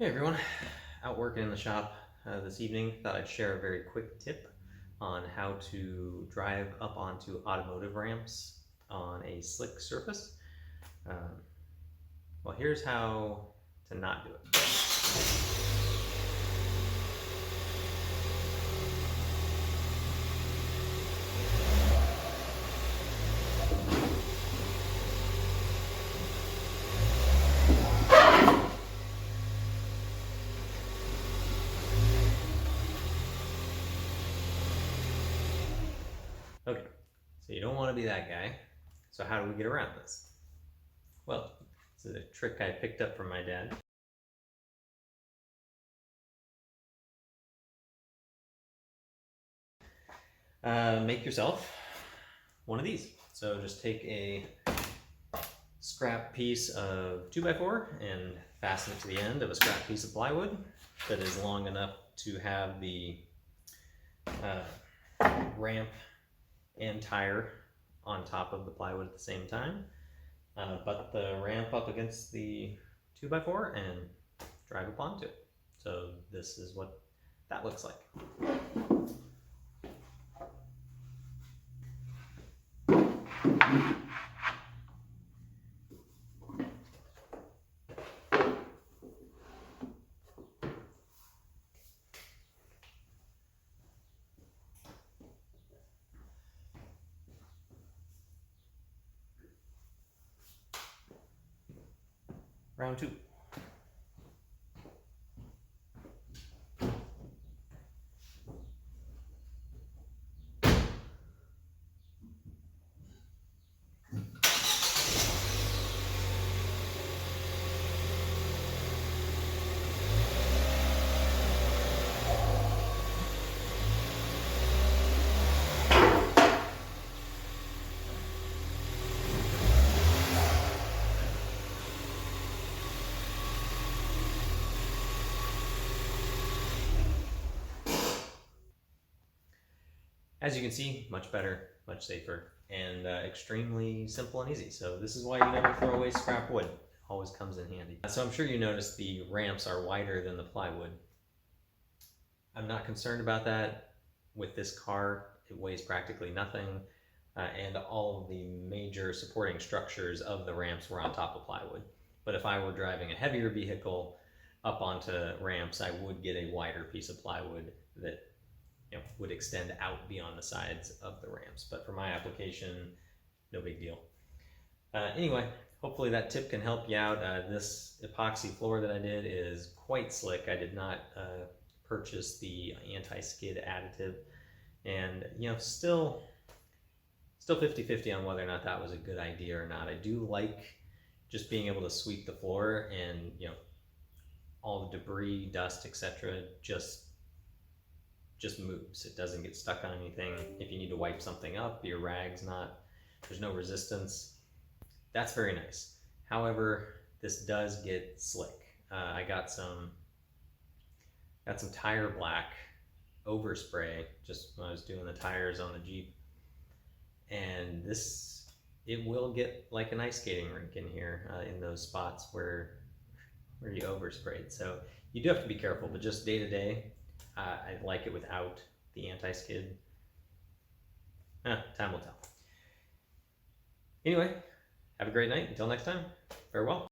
Hey everyone, out working in the shop this evening. Thought I'd share a very quick tip on how to drive up onto automotive ramps on a slick surface. Um, well, here's how to not do it. Okay, so you don't want to be that guy. So how do we get around this? Well, this is a trick I picked up from my dad. Make yourself one of these. So just take a scrap piece of 2x4 and fasten it to the end of a scrap piece of plywood that is long enough to have the ramp and tire on top of the plywood at the same time. Butt the ramp up against the 2x4 and drive up onto it. So this is what that looks like. Round two. As you can see, much better, much safer, and extremely simple and easy. So this is why you never throw away scrap wood. It always comes in handy. So I'm sure you noticed the ramps are wider than the plywood. I'm not concerned about that. With this car, it weighs practically nothing, and all of the major supporting structures of the ramps were on top of plywood. But if I were driving a heavier vehicle up onto ramps, I would get a wider piece of plywood that would extend out beyond the sides of the ramps. But for my application, no big deal. Anyway, hopefully that tip can help you out. This epoxy floor that I did is quite slick. I did not purchase the anti-skid additive, and still 50-50 on whether or not that was a good idea or not. I do like just being able to sweep the floor and all the debris, dust, etc. just moves. It doesn't get stuck on anything. If you need to wipe something up, your rag's there's no resistance. That's very nice. However, this does get slick. I got some tire black overspray just when I was doing the tires on the Jeep, and it will get like an ice skating rink in here in those spots where you oversprayed. So you do have to be careful, but just day to day, I like it without the anti-skid. Time will tell. Anyway, have a great night. Until next time, farewell.